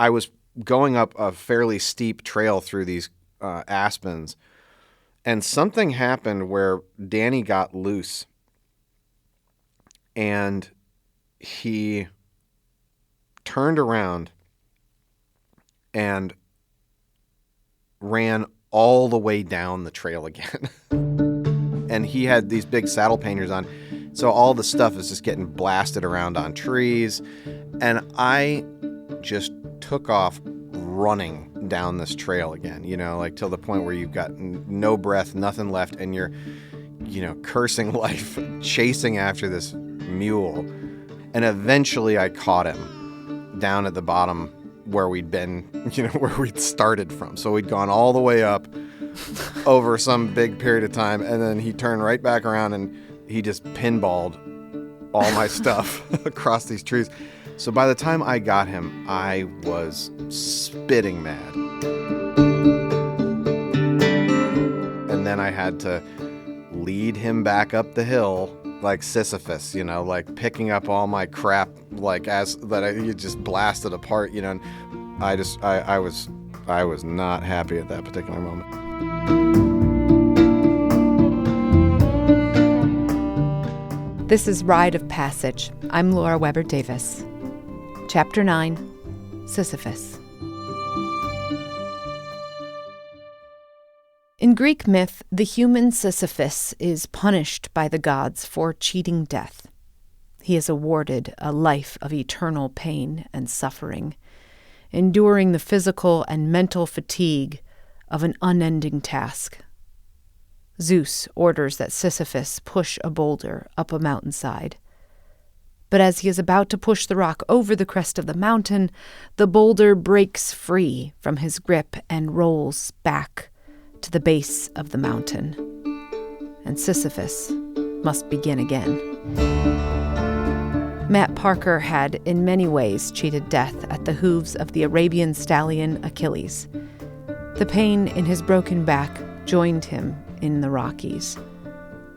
I was going up a fairly steep trail through these aspens, and something happened where Danny got loose, and he turned around and ran all the way down the trail again. And he had these big saddle painters on, so all the stuff is just getting blasted around on trees. And I just took off running down this trail again, like till the point where you've got no breath, nothing left, and you're, cursing life, chasing after this mule. And eventually I caught him down at the bottom where we'd been, where we'd started from. So we'd gone all the way up over some big period of time, and then he turned right back around and he just pinballed all my stuff across these trees. So by the time I got him, I was spitting mad. And then I had to lead him back up the hill like Sisyphus, like picking up all my crap, like as that I just blasted apart, and I was not happy at that particular moment. This is Rite of Passage. I'm Laura Weber Davis. Chapter 9, Sisyphus. In Greek myth, the human Sisyphus is punished by the gods for cheating death. He is awarded a life of eternal pain and suffering, enduring the physical and mental fatigue of an unending task. Zeus orders that Sisyphus push a boulder up a mountainside. But as he is about to push the rock over the crest of the mountain, the boulder breaks free from his grip and rolls back to the base of the mountain, and Sisyphus must begin again. Matt Parker had in many ways cheated death at the hooves of the Arabian stallion Achilles. The pain in his broken back joined him in the Rockies,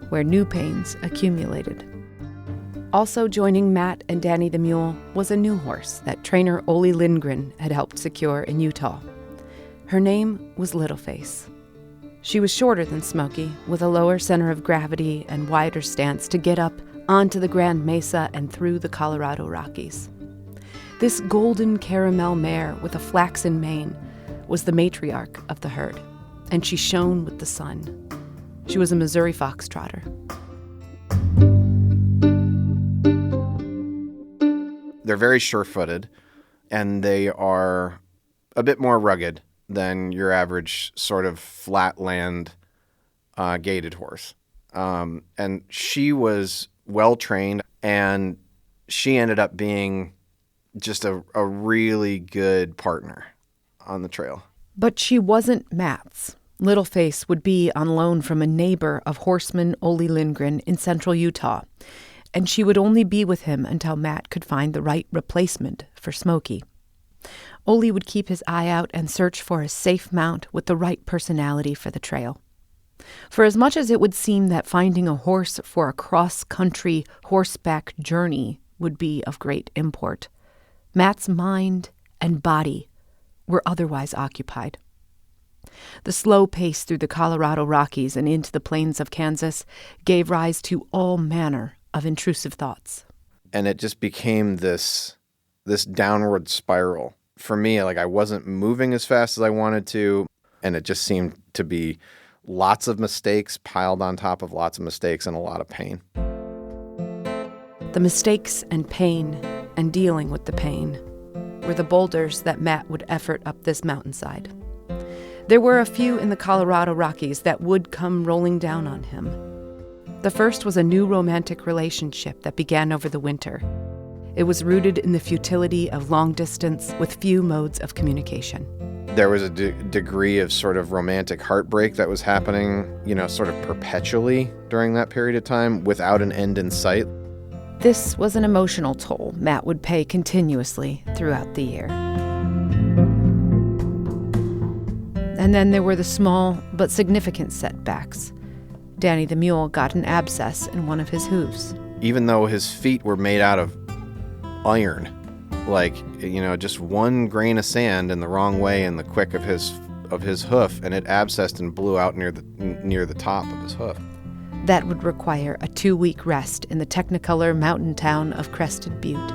where new pains accumulated. Also joining Matt and Danny the mule was a new horse that trainer Ole Lindgren had helped secure in Utah. Her name was Littleface. She was shorter than Smokey, with a lower center of gravity and wider stance to get up onto the Grand Mesa and through the Colorado Rockies. This golden caramel mare with a flaxen mane was the matriarch of the herd, and she shone with the sun. She was a Missouri foxtrotter. They're very sure-footed, and they are a bit more rugged than your average sort of flatland gaited horse. And she was well-trained, and she ended up being just a really good partner on the trail. But she wasn't Matt's. Littleface would be on loan from a neighbor of horseman Ole Lindgren in central Utah, and she would only be with him until Matt could find the right replacement for Smokey. Ole would keep his eye out and search for a safe mount with the right personality for the trail. For as much as it would seem that finding a horse for a cross-country horseback journey would be of great import, Matt's mind and body were otherwise occupied. The slow pace through the Colorado Rockies and into the plains of Kansas gave rise to all manner of intrusive thoughts. And it just became this downward spiral. For me, like I wasn't moving as fast as I wanted to, and it just seemed to be lots of mistakes piled on top of lots of mistakes and a lot of pain. The mistakes and pain and dealing with the pain were the boulders that Matt would effort up this mountainside. There were a few in the Colorado Rockies that would come rolling down on him. The first was a new romantic relationship that began over the winter. It was rooted in the futility of long distance with few modes of communication. There was a degree of sort of romantic heartbreak that was happening, sort of perpetually during that period of time without an end in sight. This was an emotional toll Matt would pay continuously throughout the year. And then there were the small but significant setbacks. Danny the mule got an abscess in one of his hooves. Even though his feet were made out of iron, Like, just one grain of sand in the wrong way in the quick of his hoof, and it abscessed and blew out near the top of his hoof. That would require a 2-week rest in the Technicolor mountain town of Crested Butte.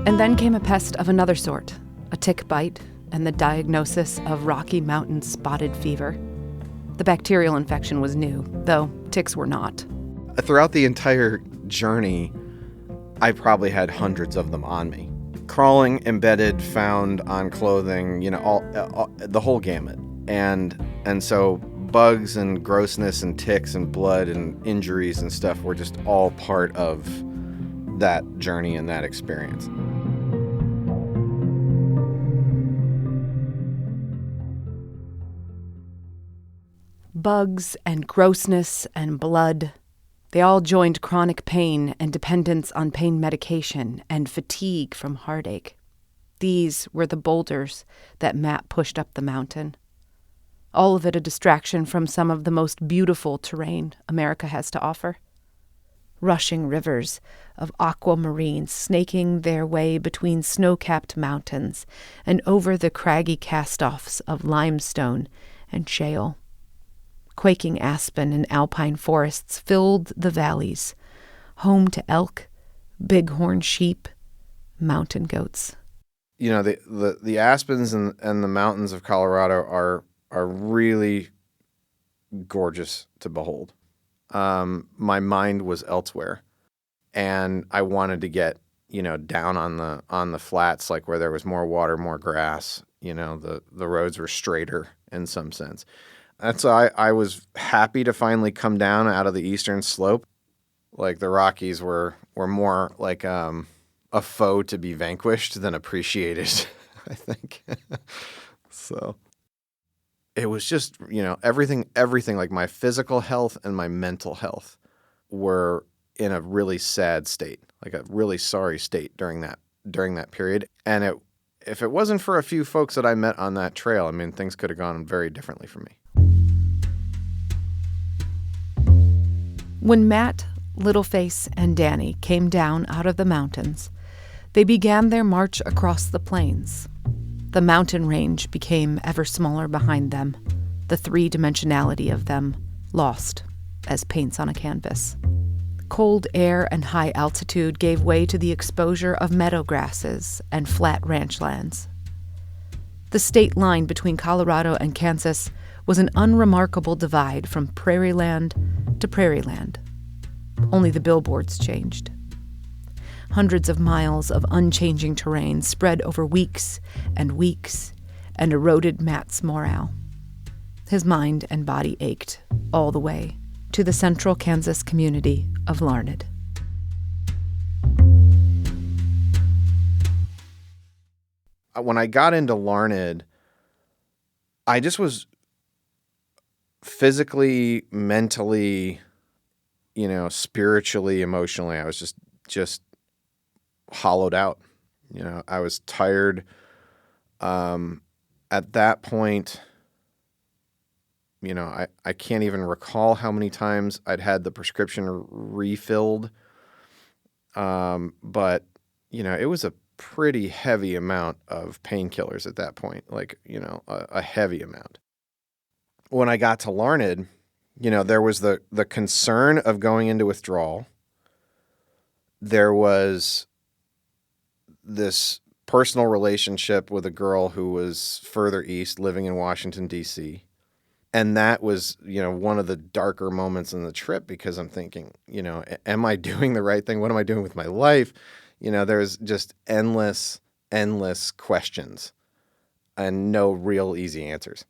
And then came a pest of another sort, a tick bite, and the diagnosis of Rocky Mountain spotted fever. The bacterial infection was new, though ticks were not. Throughout the entire journey, I probably had hundreds of them on me. Crawling, embedded, found on clothing, all the whole gamut. And so bugs and grossness and ticks and blood and injuries and stuff were just all part of that journey and that experience. Bugs and grossness and blood, they all joined chronic pain and dependence on pain medication and fatigue from heartache. These were the boulders that Matt pushed up the mountain. All of it a distraction from some of the most beautiful terrain America has to offer. Rushing rivers of aquamarine snaking their way between snow-capped mountains and over the craggy cast-offs of limestone and shale. Quaking aspen and alpine forests filled the valleys, home to elk, bighorn sheep, mountain goats. The aspens and the mountains of Colorado are really gorgeous to behold. My mind was elsewhere, and I wanted to get down on the flats, like where there was more water, more grass. The roads were straighter in some sense. And so I was happy to finally come down out of the eastern slope. Like the Rockies were more like a foe to be vanquished than appreciated, I think. So it was just, everything, like my physical health and my mental health were in a really sad state, like a really sorry state during that period. And if it wasn't for a few folks that I met on that trail, things could have gone very differently for me. When Matt, Littleface, and Danny came down out of the mountains, they began their march across the plains. The mountain range became ever smaller behind them, the three-dimensionality of them lost as paints on a canvas. Cold air and high altitude gave way to the exposure of meadow grasses and flat ranch lands. The state line between Colorado and Kansas was an unremarkable divide from prairie land to prairie land. Only the billboards changed. Hundreds of miles of unchanging terrain spread over weeks and eroded Matt's morale. His mind and body ached all the way to the central Kansas community of Larned. When I got into Larned, I just was physically, mentally, spiritually, emotionally, I was just hollowed out. I was tired. At that point, I can't even recall how many times I'd had the prescription refilled. But, it was a pretty heavy amount of painkillers at that point, like, a heavy amount. When I got to Larned, there was the concern of going into withdrawal. There was this personal relationship with a girl who was further east, living in Washington, D.C. And that was, one of the darker moments in the trip, because I'm thinking, am I doing the right thing? What am I doing with my life? There's just endless questions and no real easy answers.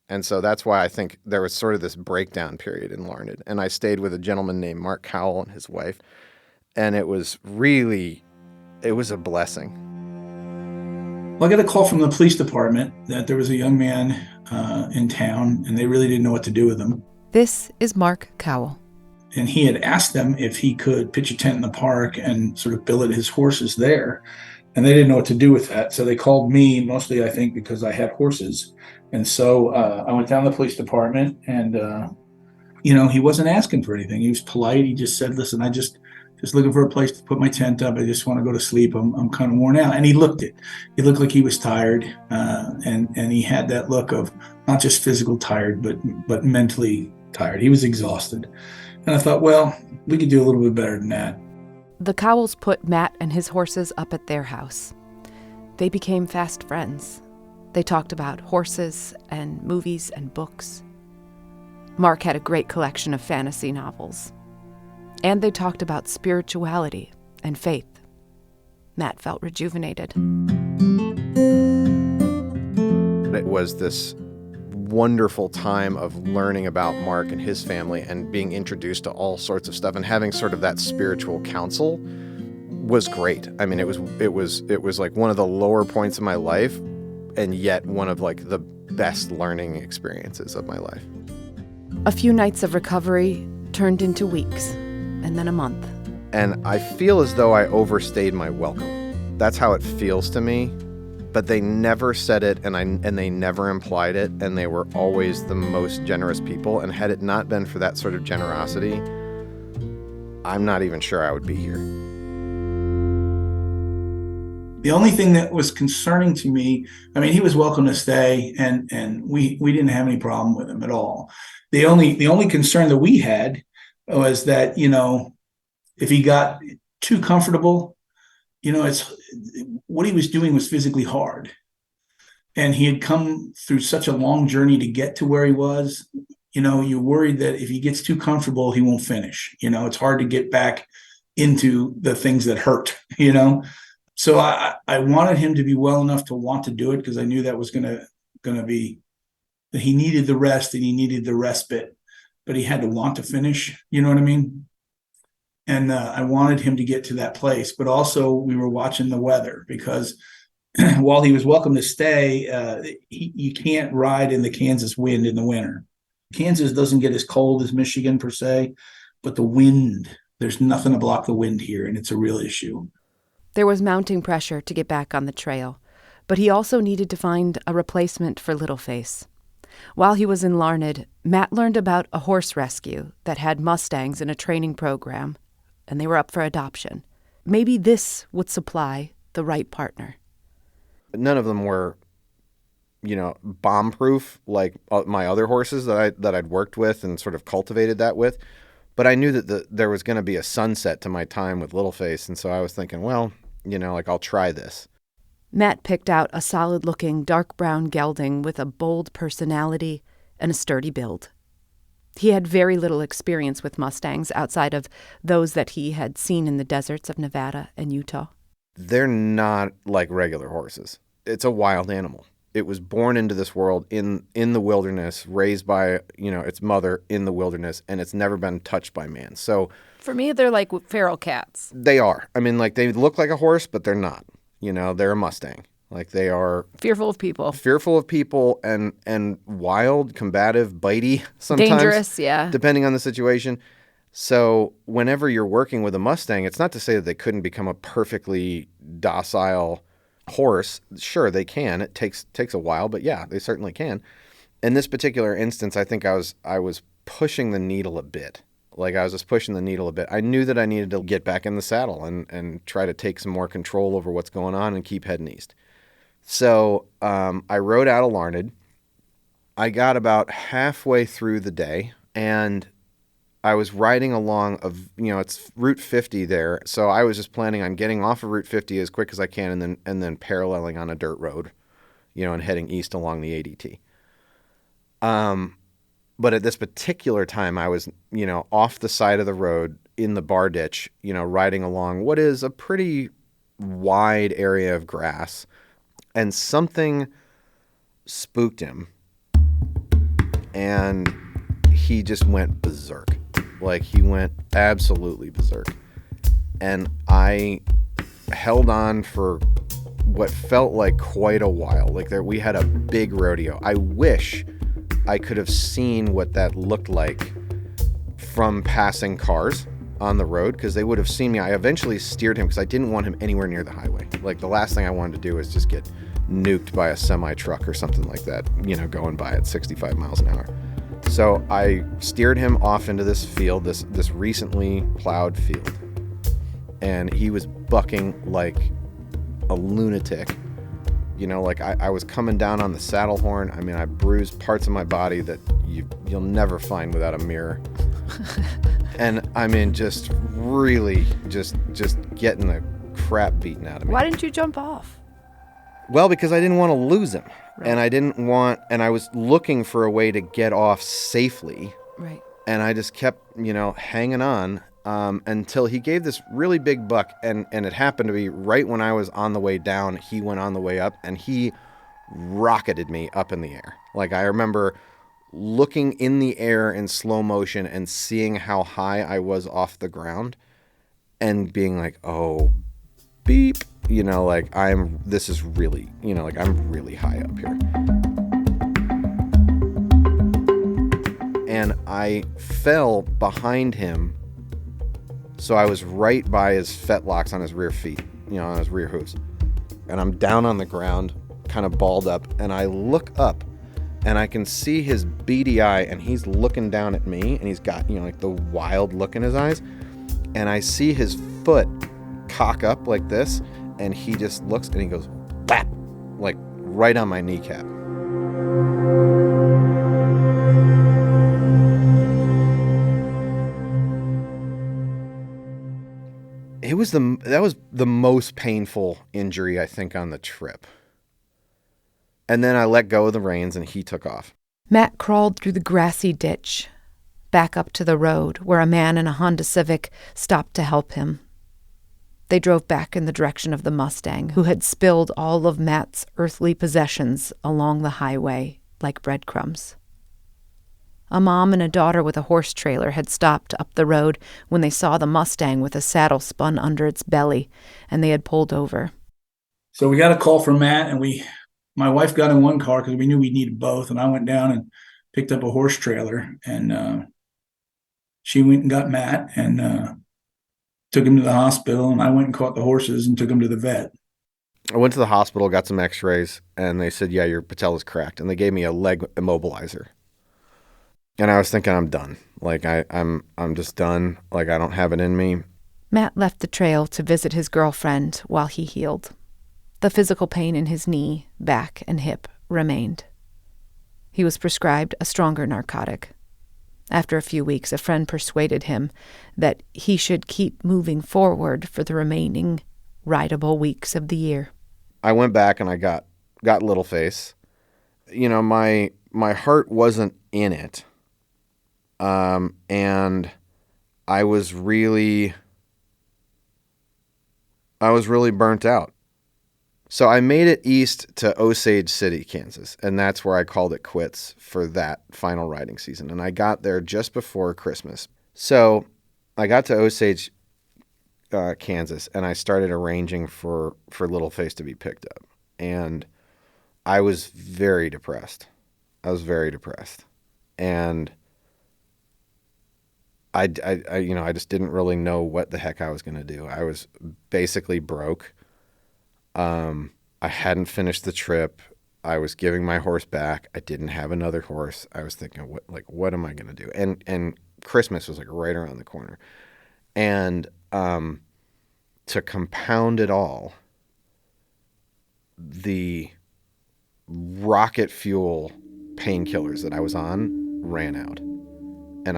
And so that's why I think there was sort of this breakdown period in Larned. And I stayed with a gentleman named Mark Cowell and his wife. And it was a blessing. Well, I got a call from the police department that there was a young man in town, and they really didn't know what to do with him. This is Mark Cowell. And he had asked them if he could pitch a tent in the park and sort of billet his horses there. And they didn't know what to do with that. So they called me, mostly, I think, because I had horses. And so I went down to the police department, and, he wasn't asking for anything. He was polite. He just said, listen, I just just looking for a place to put my tent up. I just want to go to sleep. I'm kind of worn out. And he looked it. He looked like he was tired, and he had that look of not just physical tired, but mentally tired. He was exhausted. And I thought, well, we could do a little bit better than that. The Cowells put Matt and his horses up at their house. They became fast friends. They talked about horses and movies and books. Mark had a great collection of fantasy novels. And they talked about spirituality and faith. Matt felt rejuvenated. It was this wonderful time of learning about Mark and his family and being introduced to all sorts of stuff, and having sort of that spiritual counsel was great. I mean, it was like one of the lower points of my life, and yet one of like the best learning experiences of my life. A few nights of recovery turned into weeks, and then a month. And I feel as though I overstayed my welcome. That's how it feels to me. But they never said it, and they never implied it, and they were always the most generous people. And had it not been for that sort of generosity, I'm not even sure I would be here. The only thing that was concerning to me, I mean, he was welcome to stay, and we didn't have any problem with him at all. The only concern that we had was that, if he got too comfortable, it's what he was doing was physically hard. And he had come through such a long journey to get to where he was. You're worried that if he gets too comfortable, he won't finish. It's hard to get back into the things that hurt, So I wanted him to be well enough to want to do it, because I knew that was going to be, that he needed the rest and he needed the respite, but he had to want to finish. You know what I mean? And I wanted him to get to that place, but also we were watching the weather, because while he was welcome to stay, you can't ride in the Kansas wind in the winter. Kansas doesn't get as cold as Michigan per se, but the wind, there's nothing to block the wind here, and it's a real issue. There was mounting pressure to get back on the trail, but he also needed to find a replacement for Littleface. While he was in Larned, Matt learned about a horse rescue that had Mustangs in a training program, and they were up for adoption. Maybe this would supply the right partner. None of them were, bomb-proof like my other horses that I'd worked with and sort of cultivated that with. But I knew that there was going to be a sunset to my time with Littleface, and so I was thinking, well, I'll try this. Matt picked out a solid-looking dark brown gelding with a bold personality and a sturdy build. He had very little experience with Mustangs outside of those that he had seen in the deserts of Nevada and Utah. They're not like regular horses. It's a wild animal. It was born into this world in the wilderness, raised by, its mother in the wilderness, and it's never been touched by man. So for me, they're like feral cats. They are. I mean, like, they look like a horse, but they're not. They're a Mustang. Like, they are fearful of people and wild, combative, bitey sometimes. Dangerous, yeah. Depending on the situation. So whenever you're working with a Mustang, it's not to say that they couldn't become a perfectly docile horse. Sure, they can. It takes a while, but yeah, they certainly can. In this particular instance, I think I was pushing the needle a bit. Like, I was just pushing the needle a bit. I knew that I needed to get back in the saddle and try to take some more control over what's going on and keep heading east. So I rode out of Larned. I got about halfway through the day, and I was riding along it's Route 50 there. So I was just planning on getting off of Route 50 as quick as I can, and then paralleling on a dirt road, and heading east along the ADT. But at this particular time, I was, off the side of the road in the bar ditch, riding along what is a pretty wide area of grass, and something spooked him, and he just went berserk. Like, he went absolutely berserk. And I held on for what felt like quite a while. Like, we had a big rodeo. I wish I could have seen what that looked like from passing cars on the road, because they would have seen me. I eventually steered him because I didn't want him anywhere near the highway. Like, the last thing I wanted to do is just get nuked by a semi-truck or something like that, going by at 65 miles an hour. So I steered him off into this field, this recently plowed field. and he was bucking like a lunatic. You know, like I was coming down on the saddle horn. I mean, I bruised parts of my body that you'll never find without a mirror. And I mean, just really just getting the crap beaten out of me. Why didn't you jump off? Well, because I didn't want to lose him. Right. And I was looking for a way to get off safely. Right. And I just kept, hanging on until he gave this really big buck. And it happened to be right when I was on the way down, he went on the way up, and he rocketed me up in the air. Like, I remember looking in the air in slow motion and seeing how high I was off the ground and being like, oh, beep. This is really, I'm really high up here. And I fell behind him, so I was right by his fetlocks on his rear feet, on his rear hooves. And I'm down on the ground, kind of balled up, and I look up, and I can see his beady eye, and he's looking down at me, and he's got, the wild look in his eyes. And I see his foot cock up like this, and he just looks, and he goes, whap, like right on my kneecap. That was the most painful injury, I think, on the trip. And then I let go of the reins and he took off. Matt crawled through the grassy ditch, back up to the road where a man in a Honda Civic stopped to help him. They drove back in the direction of the Mustang, who had spilled all of Matt's earthly possessions along the highway like breadcrumbs. A mom and a daughter with a horse trailer had stopped up the road when they saw the Mustang with a saddle spun under its belly, and they had pulled over. So we got a call from Matt, and my wife got in one car because we knew we needed both, and I went down and picked up a horse trailer, and she went and got Matt and took him to the hospital, and I went and caught the horses and took him to the vet. I went to the hospital, got some x-rays, and they said, yeah, your patella's cracked, and they gave me a leg immobilizer. And I was thinking, I'm done. Like, I'm just done. Like, I don't have it in me. Matt left the trail to visit his girlfriend while he healed. The physical pain in his knee, back, and hip remained. He was prescribed a stronger narcotic. After a few weeks, a friend persuaded him that he should keep moving forward for the remaining rideable weeks of the year. I went back and I got Little Face. My heart wasn't in it. And I was really burnt out. So I made it east to Osage City, Kansas, and that's where I called it quits for that final riding season. And I got there just before Christmas. So I got to Osage, Kansas, and I started arranging for Little Face to be picked up. And I was very depressed. And I just didn't really know what the heck I was going to do. I was basically broke. I hadn't finished the trip. I was giving my horse back. I didn't have another horse. I was thinking, what am I going to do? And Christmas was like right around the corner. And to compound it all, the rocket fuel painkillers that I was on ran out. And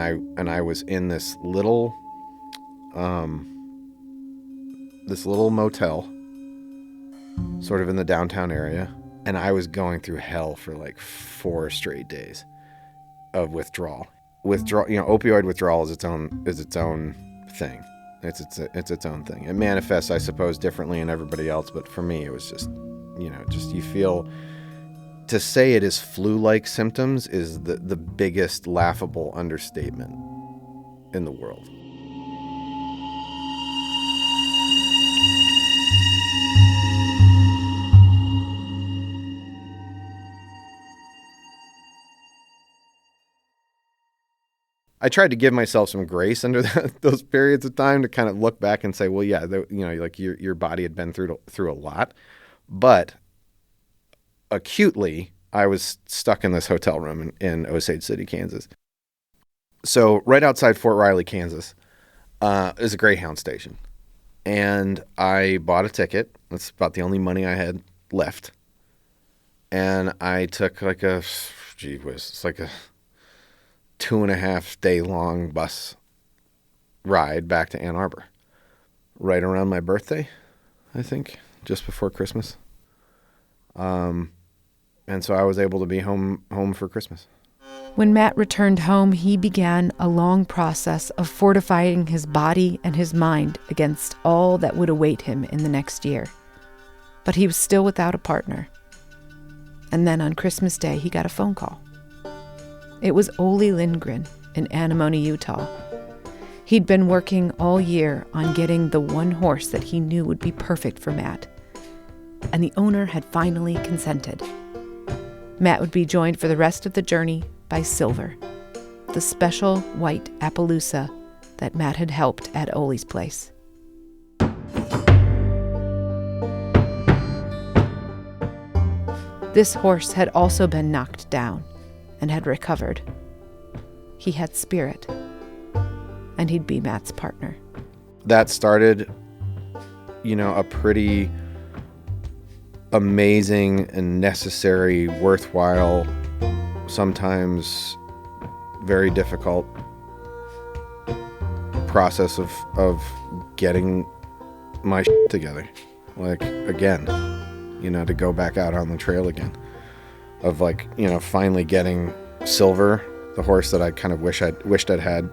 I was in this little motel, sort of in the downtown area, and I was going through hell for like 4 straight days of withdrawal. Opioid withdrawal is its own thing. It's its own thing. It manifests, I suppose, differently in everybody else, but for me, it was just you feel. To say it is flu-like symptoms is the biggest laughable understatement in the world. I tried to give myself some grace under those periods of time to kind of look back and say, well, yeah, like your body had been through a lot, but acutely, I was stuck in this hotel room in Osage City, Kansas. So right outside Fort Riley, Kansas, is a Greyhound station. And I bought a ticket. That's about the only money I had left. And I took like a 2.5 day long bus ride back to Ann Arbor. Right around my birthday, I think, just before Christmas. And so I was able to be home for Christmas. When Matt returned home, he began a long process of fortifying his body and his mind against all that would await him in the next year. But he was still without a partner. And then on Christmas Day, he got a phone call. It was Ole Lindgren in Anemone, Utah. He'd been working all year on getting the one horse that he knew would be perfect for Matt. And the owner had finally consented. Matt would be joined for the rest of the journey by Silver, the special white Appaloosa that Matt had helped at Ole's place. This horse had also been knocked down and had recovered. He had spirit, and he'd be Matt's partner. That started, a pretty amazing and necessary, worthwhile, sometimes very difficult process of getting my shit together. Like, again, to go back out on the trail again. Of finally getting Silver, the horse that I kind of wished I'd had,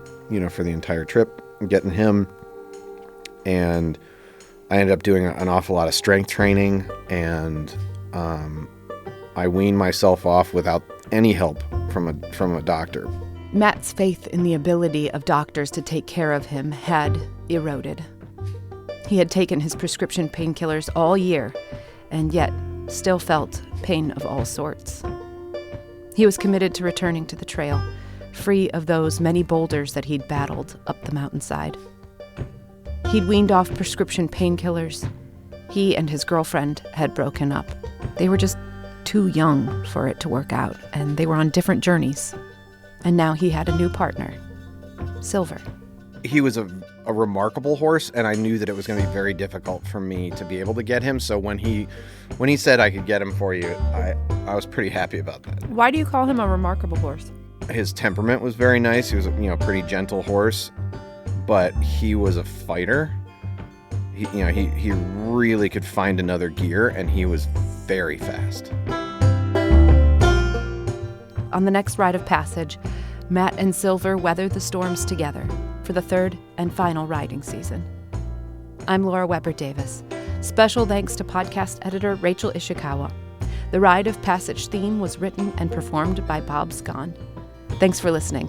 for the entire trip, getting him. And I ended up doing an awful lot of strength training, and I weaned myself off without any help from a doctor. Matt's faith in the ability of doctors to take care of him had eroded. He had taken his prescription painkillers all year, and yet still felt pain of all sorts. He was committed to returning to the trail, free of those many boulders that he'd battled up the mountainside. He'd weaned off prescription painkillers. He and his girlfriend had broken up. They were just too young for it to work out, and they were on different journeys. And now he had a new partner, Silver. He was a remarkable horse, and I knew that it was going to be very difficult for me to be able to get him. So when he said I could get him for you, I was pretty happy about that. Why do you call him a remarkable horse? His temperament was very nice. He was a pretty gentle horse, but he was a fighter. He really could find another gear, and he was very fast. On the next rite of passage, Matt and Silver weathered the storms together for the third and final riding season. I'm Laura Weber Davis. Special thanks to podcast editor Rachel Ishikawa. The Rite of Passage theme was written and performed by Bob Scon. Thanks for listening.